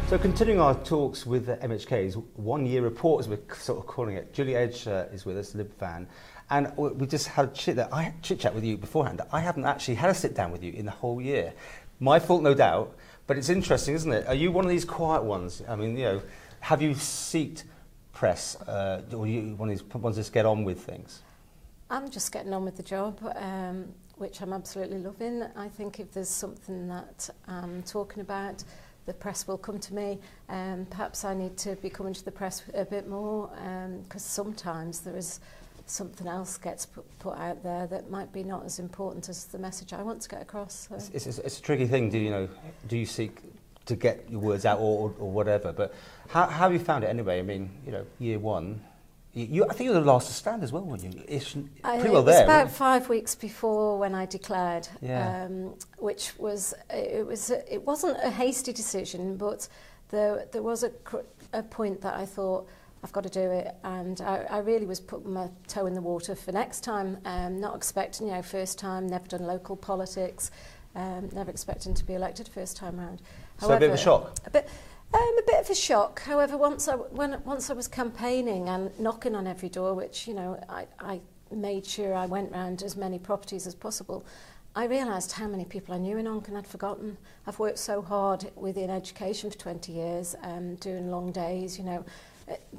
So continuing our talks with MHK's one-year report, as we're sort of calling it, Julie Edge is with us, LibVan, and we just had a chit-chat with you beforehand. I haven't actually had a sit-down with you in the whole year. My fault, no doubt, but it's interesting, isn't it? Are you one of these quiet ones? I mean, you know, have you sought press, or are you one of these ones that just get on with things? I'm just getting on with the job, which I'm absolutely loving. I think if there's something that I'm talking about, the press will come to me. Perhaps I need to be coming to the press a bit more, because sometimes there is something else gets put out there that might be not as important as the message I want to get across. So. It's a tricky thing. Do you seek to get your words out or whatever? But how have you found it anyway? I mean, you know, year one. I think you were the last to stand as well, weren't you? Pretty well there. It was about 5 weeks before when I declared, yeah. Which was it wasn't a hasty decision, but there was a point that I thought I've got to do it, and I really was putting my toe in the water for next time, not expecting, first time, never done local politics, never expecting to be elected first time round. So a bit of a shock. A bit of a shock. However, once I was campaigning and knocking on every door, which I made sure I went round as many properties as possible, I realised how many people I knew in Onken I'd forgotten. I've worked so hard within education for 20 years, doing long days.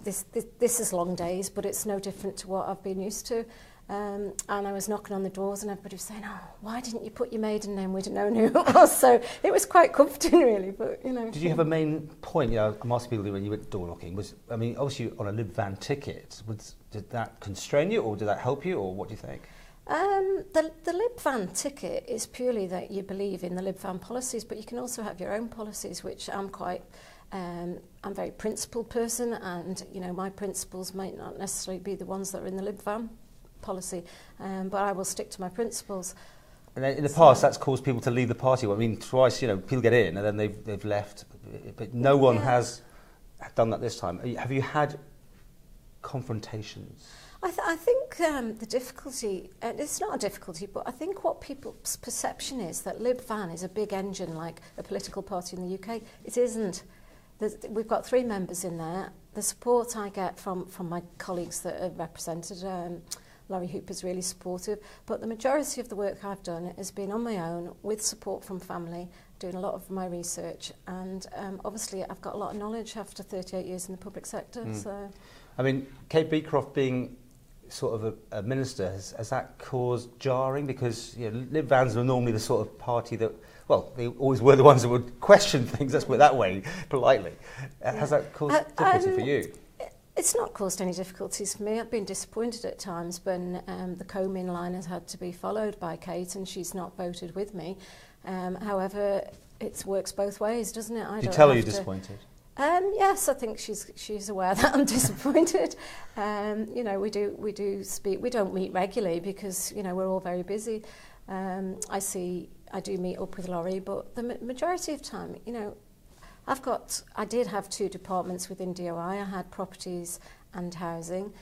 This is long days, but it's no different to what I've been used to. And I was knocking on the doors and everybody was saying, "Oh, why didn't you put your maiden name? We'd have known who it was." So it was quite comforting, really. But Did you have a main point? I'm asking people when you went door knocking. Obviously on a LibVan ticket. Did that constrain you, or did that help you, or what do you think? The LibVan ticket is purely that you believe in the LibVan policies, but you can also have your own policies, which I'm quite. I'm a very principled person, and my principles might not necessarily be the ones that are in the LibVan policy, but I will stick to my principles. And in the past, that's caused people to leave the party. I mean, twice, people get in and then they've left, but no one has done that this time. Have you had confrontations? I think the difficulty, it's not a difficulty, but I think what people's perception is that LibVan is a big engine like a political party in the UK. It isn't. We've got 3 members in there. The support I get from my colleagues that are represented, Laurie Hooper's really supportive, but the majority of the work I've done has been on my own with support from family, doing a lot of my research, and obviously I've got a lot of knowledge after 38 years in the public sector. So, I mean, Kate Beecroft being sort of a minister, has that caused jarring? Because LibVans are normally the sort of party that, well, they always were the ones that would question things, let's put it that way, politely. Has that caused difficulty for you? It's not caused any difficulties for me. I've been disappointed at times when the Comyn line has had to be followed by Kate and she's not voted with me. However, it works both ways, doesn't it? Did you tell her you're disappointed? Yes, I think she's aware that I'm disappointed. We do speak. We don't meet regularly because we're all very busy. I do meet up with Laurie, but the majority of time, I did have 2 departments within DOI. I had properties and housing.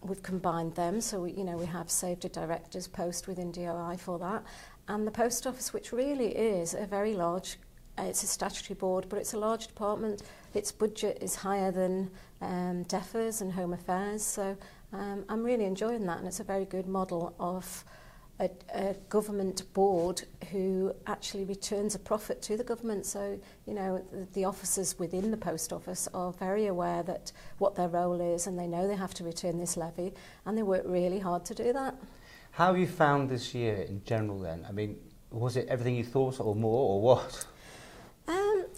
We've combined them, so we have saved a director's post within DOI for that. And the post office, which really is a very large, it's a statutory board, but it's a large department. Its budget is higher than DEFRA's and Home Affairs, so I'm really enjoying that, and it's a very good model of a government board who actually returns a profit to the government. So, the officers within the post office are very aware that what their role is, and they know they have to return this levy, and they work really hard to do that. How have you found this year in general then? I mean, was it everything you thought or more, or what?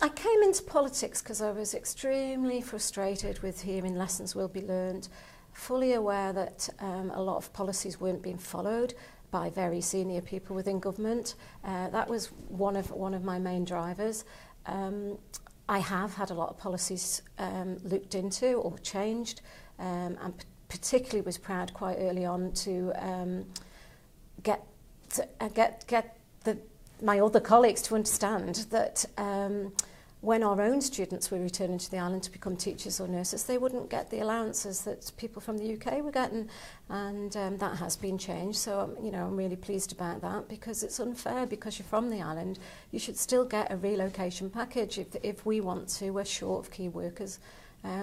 I came into politics because I was extremely frustrated with hearing lessons will be learned, fully aware that a lot of policies weren't being followed by very senior people within government. That was one of my main drivers. I have had a lot of policies looked into or changed, and particularly was proud quite early on to get my other colleagues to understand that when our own students were returning to the island to become teachers or nurses, they wouldn't get the allowances that people from the UK were getting, and that has been changed. So, you know, I'm really pleased about that, because it's unfair. Because you're from the island, you should still get a relocation package. If we want to, we're short of key workers.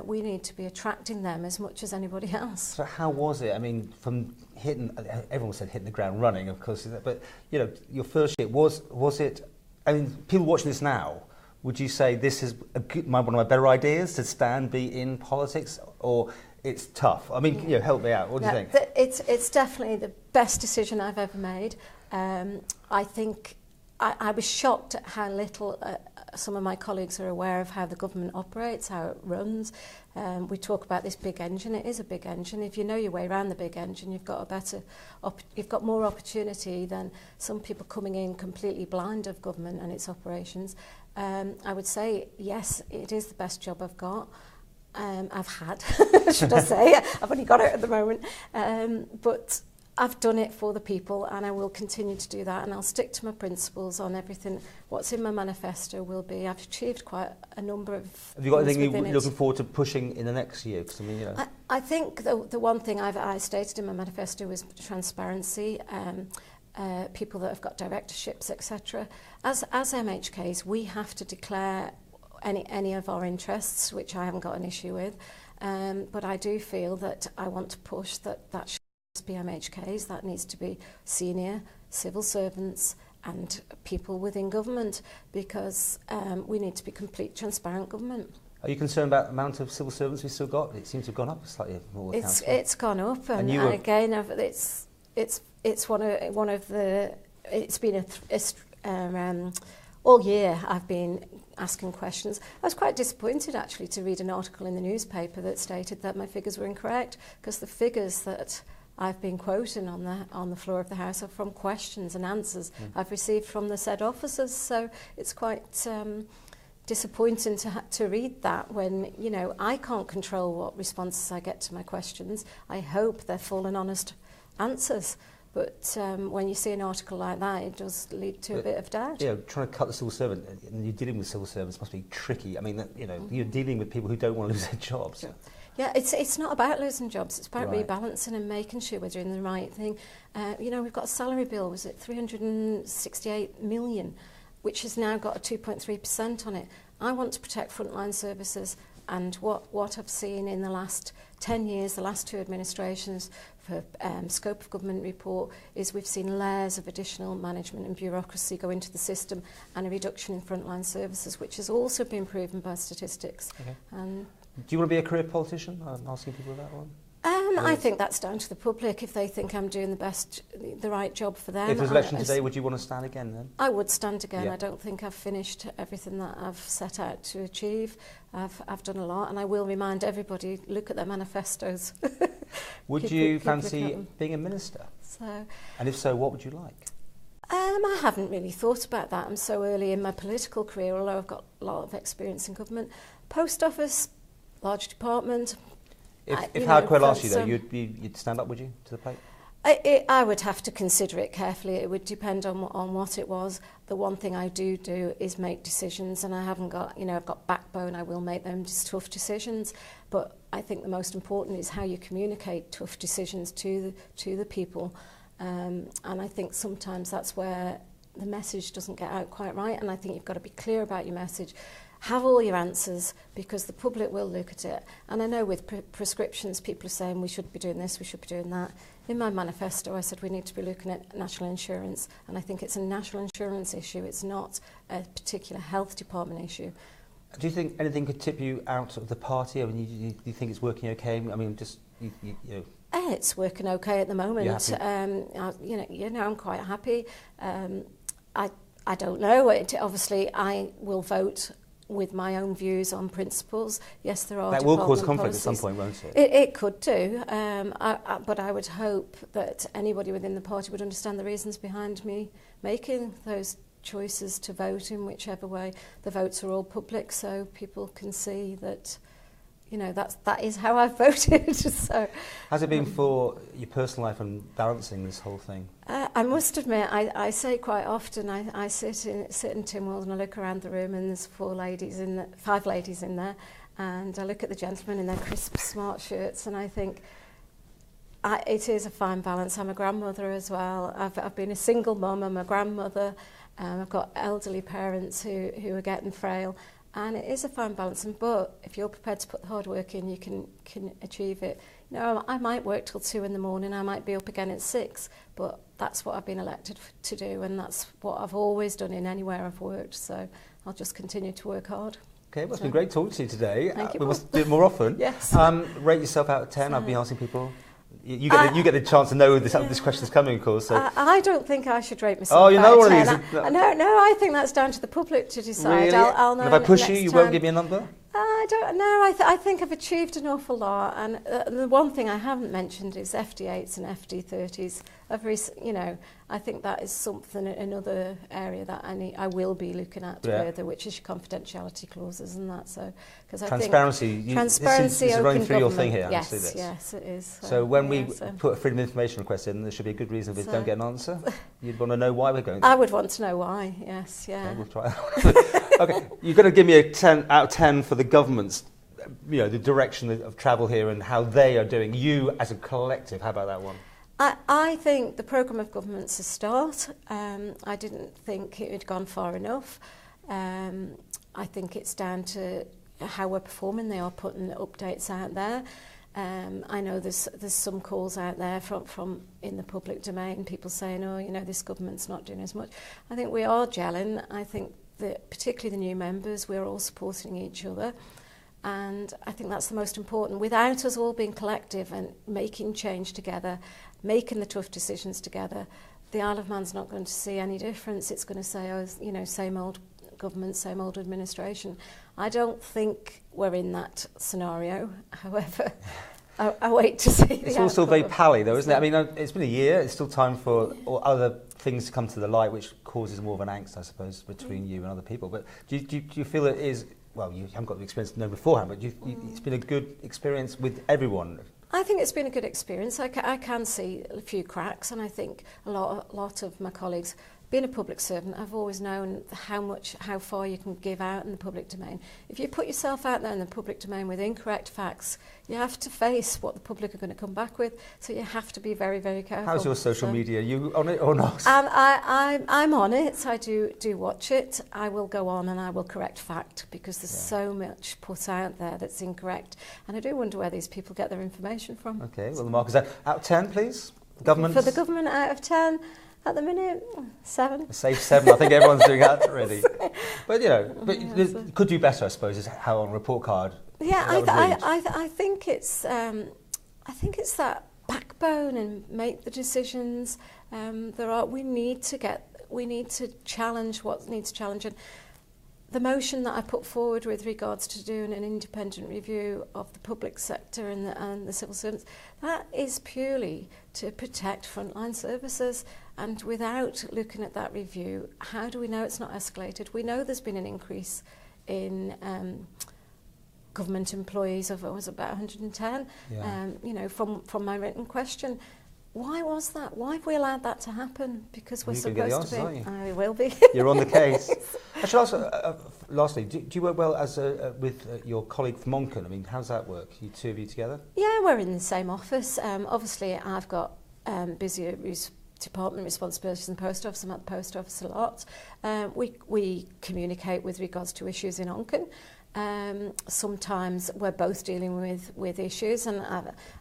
We need to be attracting them as much as anybody else. So how was it? I mean, from hitting, everyone said hitting the ground running, of course, but, you know, your first year, was it, I mean, people watching this now, would you say this is one of my better ideas to be in politics, or it's tough? I mean, you know, help me out. What do you think? It's definitely the best decision I've ever made. I think I was shocked at how little some of my colleagues are aware of how the government operates, how it runs. We talk about this big engine. It is a big engine. If you know your way around the big engine, you've got more opportunity than some people coming in completely blind of government and its operations. I would say, yes, it is the best job I've got. I've had, should I say. I've only got it at the moment. But I've done it for the people, and I will continue to do that, and I'll stick to my principles on everything. What's in my manifesto will be. I've achieved quite a number of. Have you got anything you're looking forward to pushing in the next year? Because I mean, you know. I think the one thing I stated in my manifesto was transparency. People that have got directorships, etc. As MHKs, we have to declare any of our interests, which I haven't got an issue with. But I do feel that I want to push that should be MHKs. That needs to be senior civil servants and people within government, because we need to be complete transparent government. Are you concerned about the amount of civil servants we've still got? It seems to have gone up slightly more. It's gone up, and again, it's one of the. It's been all year I've been asking questions. I was quite disappointed actually to read an article in the newspaper that stated that my figures were incorrect, because the figures that I've been quoting on the floor of the House are from questions and answers I've received from the said officers. So it's quite disappointing to read that, when, you know, I can't control what responses I get to my questions. I hope they're full and honest answers. But when you see an article like that, it does lead to a bit of doubt. Yeah, trying to cut the civil servant, and you're dealing with civil servants must be tricky. I mean, you know, you're dealing with people who don't want to lose their jobs. Yeah, it's not about losing jobs. It's about rebalancing and making sure we're doing the right thing. You know, we've got a salary bill, was it 368 million, which has now got a 2.3% on it. I want to protect frontline services, and what I've seen in the last 10 years, the last two administrations, for scope of government report, is we've seen layers of additional management and bureaucracy go into the system, and a reduction in frontline services, which has also been proven by statistics. Okay. Do you want to be a career politician? I'm asking people that one. I think that's down to the public. If they think I'm doing the right job for them. If there's election today, would you want to stand again then? I would stand again. I don't think I've finished everything that I've set out to achieve. I've done a lot, and I will remind everybody, look at their manifestos. Would you fancy being a minister? And if so, what would you like? I haven't really thought about that. I'm so early in my political career, although I've got a lot of experience in government. Post office, large department. If Howard Quayle asked you, though, you'd stand up, would you, to the plate? I would have to consider it carefully. It would depend on what it was. The one thing I do is make decisions, and I haven't got, you know, I've got backbone. I will make them just tough decisions. But I think the most important is how you communicate tough decisions to the people. And I think sometimes that's where the message doesn't get out quite right. And I think you've got to be clear about your message. Have all your answers, because the public will look at it. And I know with prescriptions, people are saying we should be doing this, we should be doing that. In my manifesto, I said we need to be looking at national insurance, and I think it's a national insurance issue. It's not a particular health department issue. Do you think anything could tip you out of the party? I mean, do you think it's working okay? I mean, just you know. It's working okay at the moment. You know, I'm quite happy. I don't know. Obviously, I will vote with my own views on principles. Yes, there are. That will cause conflict at some point, won't it? It could do, but I would hope that anybody within the party would understand the reasons behind me making those choices to vote in whichever way. The votes are all public, so people can see that, you know, that is how I've voted. So, how's it been for your personal life and balancing this whole thing? I must admit, I say quite often, I sit in Tynwald and I look around the room and there's 5 ladies in there, and I look at the gentlemen in their crisp, smart shirts, and I think it is a fine balance. I'm a grandmother as well. I've been a single mum. I'm a grandmother. I've got elderly parents who are getting frail. And it is a fine balance, but if you're prepared to put the hard work in, you can achieve it. You know, I might work till 2 in the morning, I might be up again at 6, but that's what I've been elected to do, and that's what I've always done in anywhere I've worked, so I'll just continue to work hard. Okay, well, it's been great talking to you today. Thank you, we must do it more often. Yes. Rate yourself out of 10, I've been asking people. You get the chance to know this question is coming, of course. So. I don't think I should rate myself. Oh, you know what it is. No, I think that's down to the public to decide. Really? I'll know. And if I push you, you won't give me a number? I don't know. I think I've achieved an awful lot, and the one thing I haven't mentioned is FD8s and FD30s. I think that is something, another area that I will be looking at further, which is your confidentiality clauses and that. So, because transparency, transparency, this is running through your thing here. Yes, it is. So when we put a freedom of information request in, there should be a good reason if we don't get an answer. You'd want to know why we're going there. I would want to know why. Yes, yeah. Okay, we'll try that. Okay, you've got to give me a 10 out of 10 for the government's, the direction of travel here and how they are doing. You as a collective, how about that one? I think the programme of government's a start. I didn't think it had gone far enough. I think it's down to how we're performing. They are putting updates out there. I know there's some calls out there from in the public domain, people saying, oh, this government's not doing as much. I think we are gelling. I think that particularly the new members, we're all supporting each other. And I think that's the most important. Without us all being collective and making change together, making the tough decisions together, the Isle of Man's not going to see any difference. It's going to say, oh, same old government, same old administration. I don't think we're in that scenario. However, I wait to see the outcome. It's all still very pally, though, isn't it? I mean, it's been a year. It's still time for other things to come to the light, which causes more of an angst, I suppose, between you and other people. But do you feel it is... Well, you haven't got the experience to know beforehand, but it's been a good experience with everyone. I think it's been a good experience. I can see a few cracks, and I think a lot of my colleagues, being a public servant, I've always known how far you can give out in the public domain. If you put yourself out there in the public domain with incorrect facts, you have to face what the public are going to come back with. So you have to be very, very careful. How's your social media? Are you on it or not? I'm on it. I do watch it. I will go on and I will correct fact because there's so much put out there that's incorrect. And I do wonder where these people get their information from. Okay, well, the mark is out of 10, please. Government? For the government, out of 10. At the minute, 7. A safe 7. I think everyone's doing that already. But could do better, I suppose, is how on a report card. Yeah, I think it's that backbone and make the decisions. We need to challenge what needs challenging. The motion that I put forward with regards to doing an independent review of the public sector and the civil servants, that is purely to protect frontline services. And without looking at that review, how do we know it's not escalated? We know there's been an increase in government employees of about 110. Yeah. From my written question. Why was that? Why have we allowed that to happen? Because we're supposed to be. Aren't you? I will be. You're on the case. I should also, lastly, do you work well with your colleague from Moncton? I mean, how's that work? You two of you together? Yeah, we're in the same office. Obviously, I've got busier department responsibilities in the post office. I'm at the post office a lot. We communicate with regards to issues in Moncton. Sometimes we're both dealing with issues, and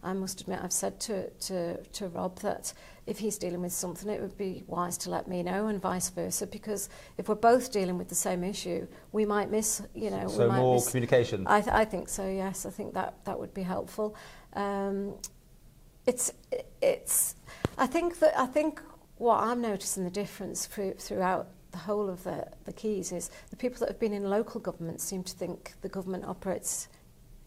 I must admit I've said to Rob that if he's dealing with something, it would be wise to let me know, and vice versa, because if we're both dealing with the same issue, we might miss, So more communication. I think so. Yes, I think that would be helpful. I think what I'm noticing the difference throughout the whole of the Keys is the people that have been in local government seem to think the government operates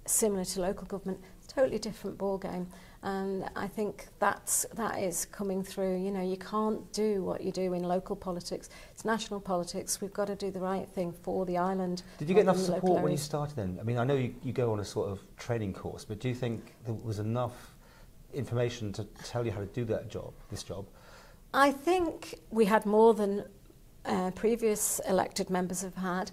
similar to local government. totally different ball game. And I think that is coming through. You know, you can't do what you do in local politics. It's national politics. We've got to do the right thing for the island. Did you get enough support when you started then? I mean, I know you go on a sort of training course, but do you think there was enough information to tell you how to do this job? I think we had more than previous elected members have had.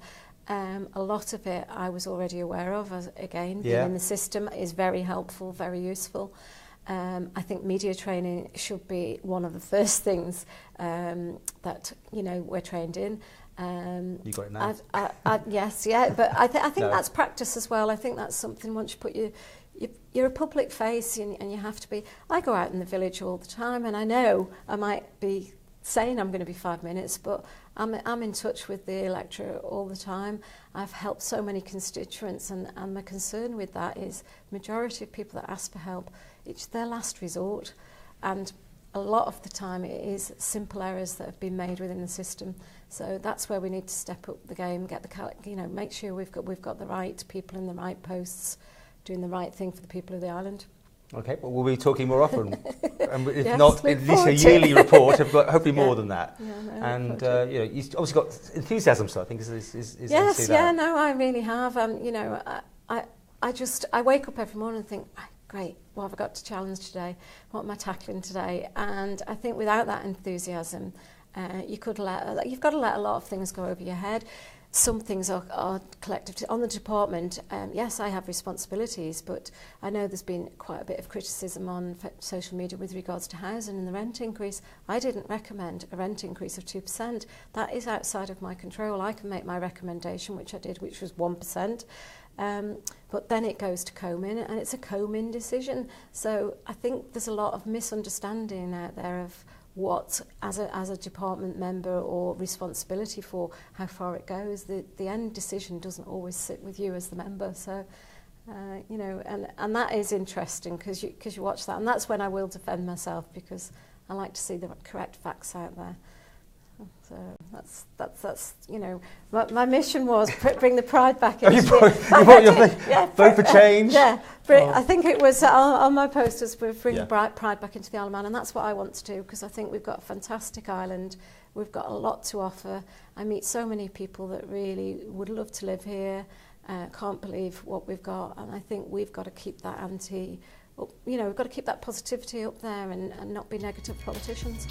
A lot of it I was already aware of. Again, being in the system is very helpful, very useful. I think media training should be one of the first things that, you know, we're trained in. You got it now? Yes, yeah, but I think that's practice as well. I think that's something once you put you're a public face and you have to be. I go out in the village all the time, and I know I might be saying I'm going to be 5 minutes, but I'm in touch with the electorate all the time. I've helped so many constituents, and my concern with that is the majority of people that ask for help, it's their last resort, and a lot of the time it is simple errors that have been made within the system. So that's where we need to step up the game, get the, you know, make sure we've got the right people in the right posts, doing the right thing for the people of the island. Okay, well, we'll be talking more often, and if yes, not at least a yearly report, but hopefully more than that. Yeah, no, and you know, you've obviously got enthusiasm, so I think is yes, yeah, no, I really have. You know, I wake up every morning and think, great, what have I got to challenge today? What am I tackling today? And I think without that enthusiasm, you've got to let a lot of things go over your head. Some things are collective. On the department, yes, I have responsibilities, but I know there's been quite a bit of criticism on social media with regards to housing and the rent increase. I didn't recommend a rent increase of 2%. That is outside of my control. I can make my recommendation, which I did, which was 1%. But then it goes to COMIN, and it's a COMIN decision. So I think there's a lot of misunderstanding out there of what, as a department member or responsibility for how far it goes. The end decision doesn't always sit with you as the member. So, you know, and that is interesting because you watch that, and that's when I will defend myself, because I like to see the correct facts out there. So that's you know, my mission was bring the pride back into vote for change. I think it was on my posters, bring the pride back into the Isle of Man, and that's what I want to do, because I think we've got a fantastic island. We've got a lot to offer. I meet so many people that really would love to live here. Can't believe what we've got, and I think we've got to keep that we've got to keep that positivity up there and not be negative politicians.